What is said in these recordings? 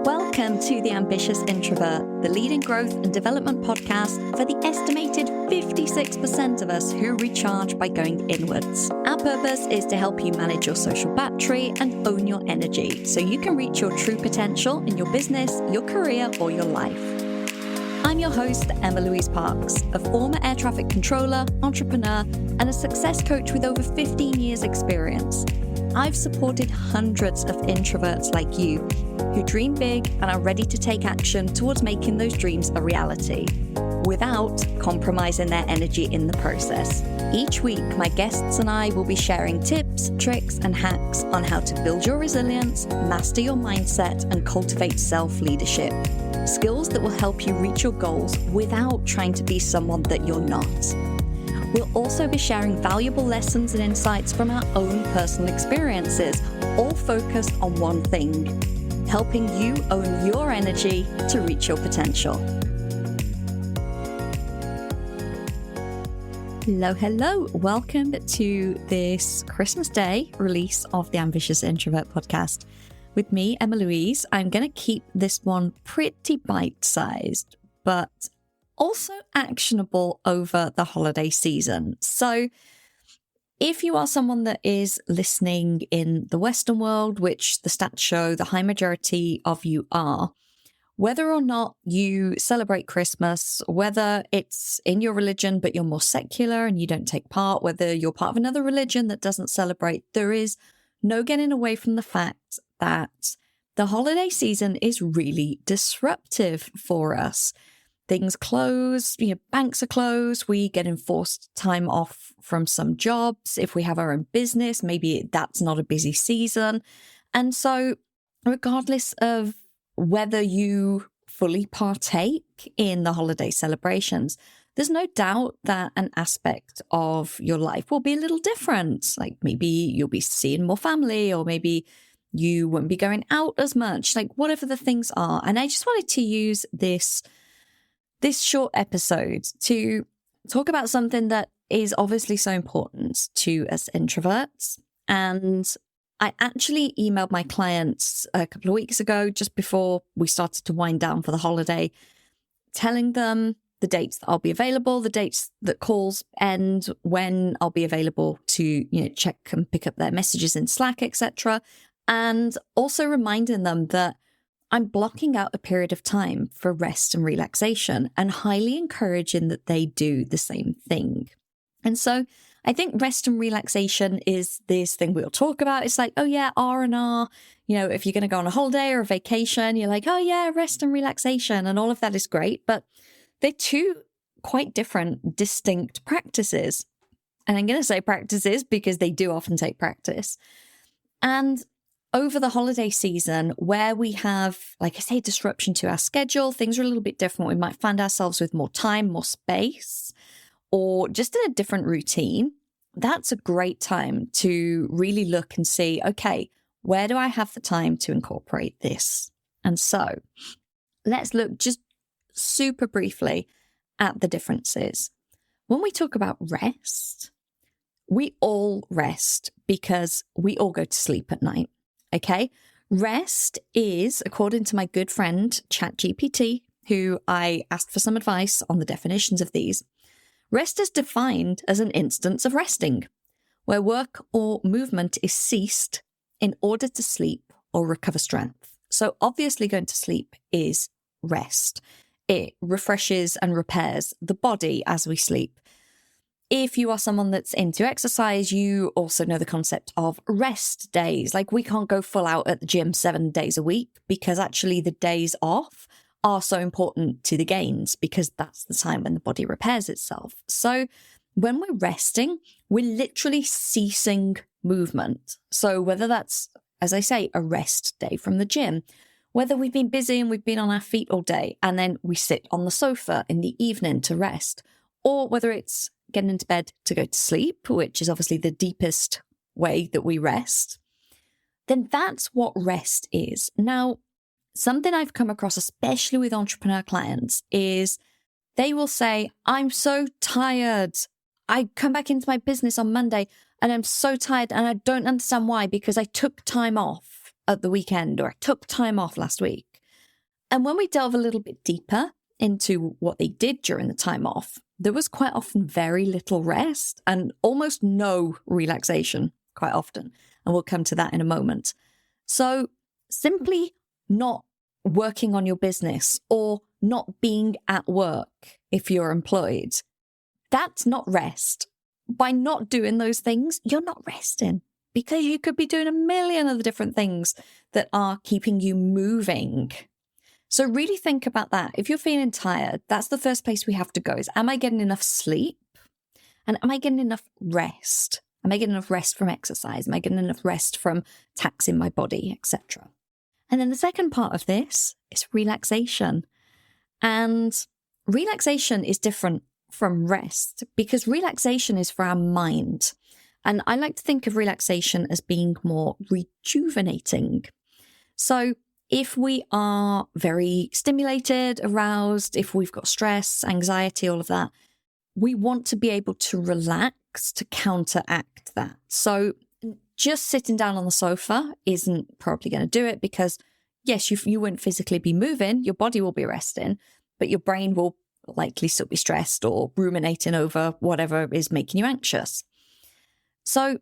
Welcome to The Ambitious Introvert, the leading growth and development podcast for the estimated 56% of us who recharge by going inwards. Our purpose is to help you manage your social battery and own your energy so you can reach your true potential in your business, your career, or your life. I'm your host, Emma-Louise Parks, a former air traffic controller, entrepreneur, and a success coach with over 15 years experience. I've supported hundreds of introverts like you who dream big and are ready to take action towards making those dreams a reality without compromising their energy in the process. Each week, my guests and I will be sharing tips, tricks, and hacks on how to build your resilience, master your mindset, and cultivate self-leadership. Skills that will help you reach your goals without trying to be someone that you're not. We'll also be sharing valuable lessons and insights from our own personal experiences, all focused on one thing: helping you own your energy to reach your potential. Hello. Welcome to this Christmas Day release of the Ambitious Introvert podcast. With me, Emma-Louise. I'm going to keep this one pretty bite-sized, but also actionable over the holiday season. So if you are someone that is listening in the Western world, which the stats show the high majority of you are, whether or not you celebrate Christmas, whether it's in your religion but you're more secular and you don't take part, whether you're part of another religion that doesn't celebrate, there is no getting away from the fact that the holiday season is really disruptive for us. Things close, banks are closed, we get enforced time off from some jobs. If we have our own business, maybe that's not a busy season. And so regardless of whether you fully partake in the holiday celebrations, there's no doubt that an aspect of your life will be a little different. Like maybe you'll be seeing more family, or maybe you won't be going out as much, like whatever the things are. And I just wanted to use this short episode to talk about something that is obviously so important to us introverts. And I actually emailed my clients a couple of weeks ago, just before we started to wind down for the holiday, telling them the dates that I'll be available, the dates that calls end, when I'll be available to, check and pick up their messages in Slack, etc. And also reminding them that I'm blocking out a period of time for rest and relaxation, and highly encouraging that they do the same thing. And so I think rest and relaxation is this thing we'll talk about. It's like, oh yeah, R&R, if you're going to go on a holiday or a vacation, you're like, oh yeah, rest and relaxation, and all of that is great. But they're two quite different, distinct practices. And I'm going to say practices because they do often take practice. And over the holiday season, where we have, like I say, disruption to our schedule, things are a little bit different. We might find ourselves with more time, more space, or just in a different routine. That's a great time to really look and see, okay, where do I have the time to incorporate this? And so let's look just super briefly at the differences. When we talk about rest, we all rest because we all go to sleep at night. Okay, rest is, according to my good friend ChatGPT, who I asked for some advice on the definitions of these, rest is defined as an instance of resting, where work or movement is ceased in order to sleep or recover strength. So obviously going to sleep is rest. It refreshes and repairs the body as we sleep. If you are someone that's into exercise, you also know the concept of rest days. Like we can't go full out at the gym 7 days a week because actually the days off are so important to the gains, because that's the time when the body repairs itself. So when we're resting, we're literally ceasing movement. So whether that's, as I say, a rest day from the gym, whether we've been busy and we've been on our feet all day and then we sit on the sofa in the evening to rest, or whether it's getting into bed to go to sleep, which is obviously the deepest way that we rest, then that's what rest is. Now, something I've come across, especially with entrepreneur clients, is they will say, I'm so tired. I come back into my business on Monday and I'm so tired and I don't understand why, because I took time off at the weekend or I took time off last week. And when we delve a little bit deeper into what they did during the time off, there was quite often very little rest and almost no relaxation quite often. And we'll come to that in a moment. So simply not working on your business or not being at work if you're employed, that's not rest. By not doing those things, you're not resting because you could be doing a million other different things that are keeping you moving. So really think about that. If you're feeling tired, that's the first place we have to go is, am I getting enough sleep? And am I getting enough rest? Am I getting enough rest from exercise? Am I getting enough rest from taxing my body, etc.? And then the second part of this is relaxation. And relaxation is different from rest because relaxation is for our mind. And I like to think of relaxation as being more rejuvenating. So if we are very stimulated, aroused, if we've got stress, anxiety, all of that, we want to be able to relax to counteract that. So just sitting down on the sofa isn't probably going to do it because, yes, you won't physically be moving, your body will be resting, but your brain will likely still be stressed or ruminating over whatever is making you anxious. So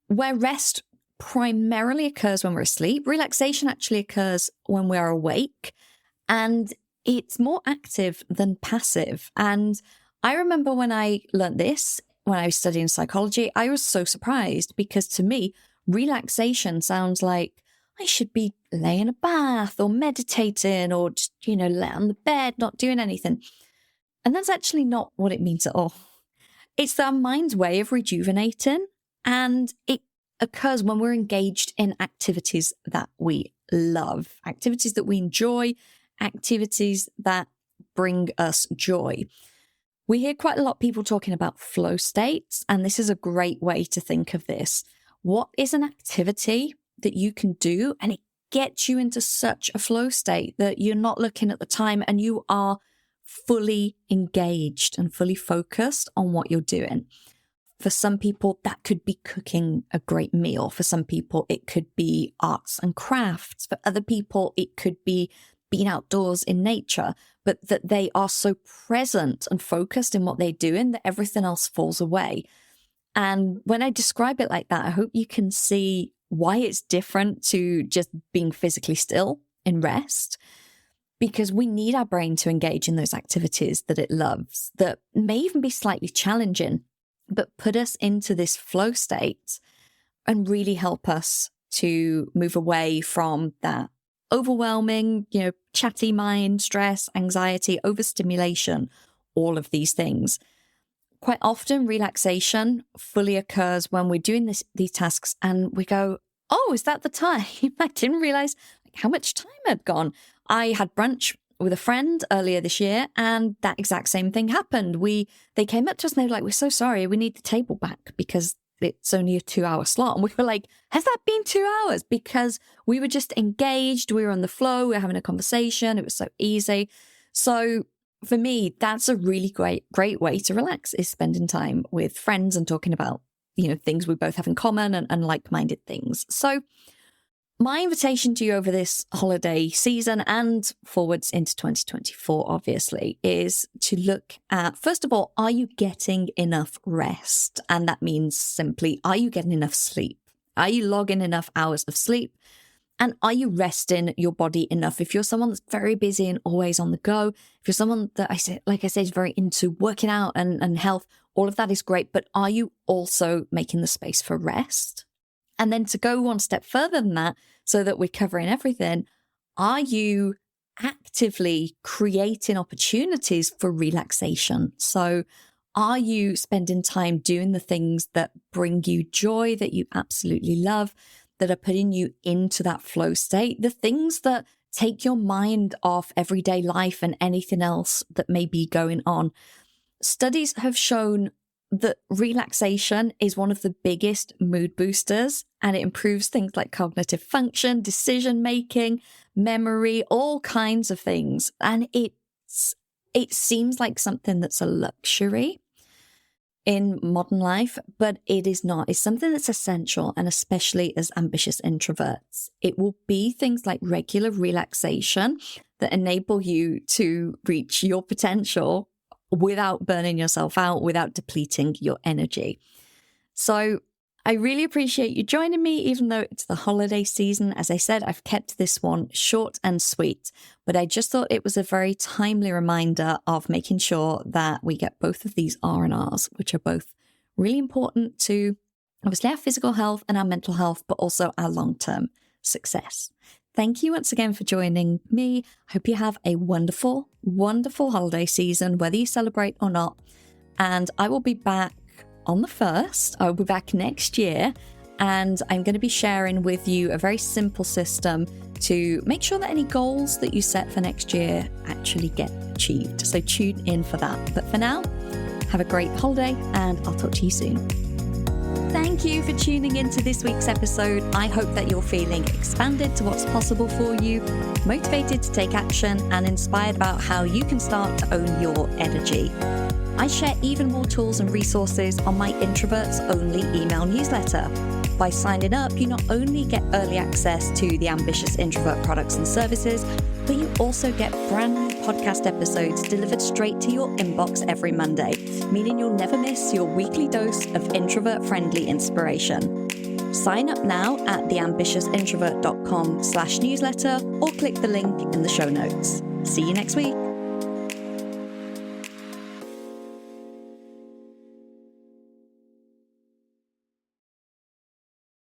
where rest primarily occurs when we're asleep, relaxation actually occurs when we are awake, and it's more active than passive. And I remember when I learned this, when I was studying psychology, I was so surprised because to me, relaxation sounds like I should be laying a bath or meditating or just, lay on the bed, not doing anything. And that's actually not what it means at all. It's our mind's way of rejuvenating, and it occurs when we're engaged in activities that we love, activities that we enjoy, activities that bring us joy. We hear quite a lot of people talking about flow states, and this is a great way to think of this. What is an activity that you can do and it gets you into such a flow state that you're not looking at the time and you are fully engaged and fully focused on what you're doing? For some people, that could be cooking a great meal. For some people, it could be arts and crafts. For other people, it could be being outdoors in nature, but that they are so present and focused in what they're doing that everything else falls away. And when I describe it like that, I hope you can see why it's different to just being physically still in rest, because we need our brain to engage in those activities that it loves, that may even be slightly challenging, but put us into this flow state and really help us to move away from that overwhelming, chatty mind, stress, anxiety, overstimulation, all of these things. Quite often, relaxation fully occurs when we're doing these tasks and we go, oh, is that the time? I didn't realize how much time had gone. I had brunch with a friend earlier this year and that exact same thing happened. They came up to us and they were like, we're so sorry, we need the table back because it's only a 2-hour slot. And we were like, has that been 2 hours? Because we were just engaged, we were on the flow, we were having a conversation, it was so easy. So for me, that's a really great way to relax, is spending time with friends and talking about, things we both have in common and like-minded things. So my invitation to you over this holiday season and forwards into 2024, obviously, is to look at, first of all, are you getting enough rest? And that means simply, are you getting enough sleep? Are you logging enough hours of sleep? And are you resting your body enough? If you're someone that's very busy and always on the go, if you're someone that like I said, is very into working out and health, all of that is great. But are you also making the space for rest? And then to go one step further than that, so that we're covering everything, are you actively creating opportunities for relaxation? So are you spending time doing the things that bring you joy, that you absolutely love, that are putting you into that flow state, the things that take your mind off everyday life and anything else that may be going on? Studies have shown that relaxation is one of the biggest mood boosters, and it improves things like cognitive function, decision making, memory, all kinds of things. And it seems like something that's a luxury, in modern life, but it is not. It's something that's essential, and especially as ambitious introverts. It will be things like regular relaxation that enable you to reach your potential without burning yourself out, without depleting your energy. So I really appreciate you joining me, even though it's the holiday season. As I said, I've kept this one short and sweet, but I just thought it was a very timely reminder of making sure that we get both of these R&Rs, which are both really important to obviously our physical health and our mental health, but also our long-term success. Thank you once again for joining me. I hope you have a wonderful, wonderful holiday season, whether you celebrate or not. And I will be back on the 1st. I'll be back next year, and I'm going to be sharing with you a very simple system to make sure that any goals that you set for next year actually get achieved. So tune in for that. But for now, have a great holiday, and I'll talk to you soon. Thank you for tuning into this week's episode. I hope that you're feeling expanded to what's possible for you, motivated to take action, and inspired about how you can start to own your energy. I share even more tools and resources on my introverts-only email newsletter. By signing up, you not only get early access to the Ambitious Introvert products and services, but you also get brand new podcast episodes delivered straight to your inbox every Monday, meaning you'll never miss your weekly dose of introvert-friendly inspiration. Sign up now at theambitiousintrovert.com/newsletter or click the link in the show notes. See you next week.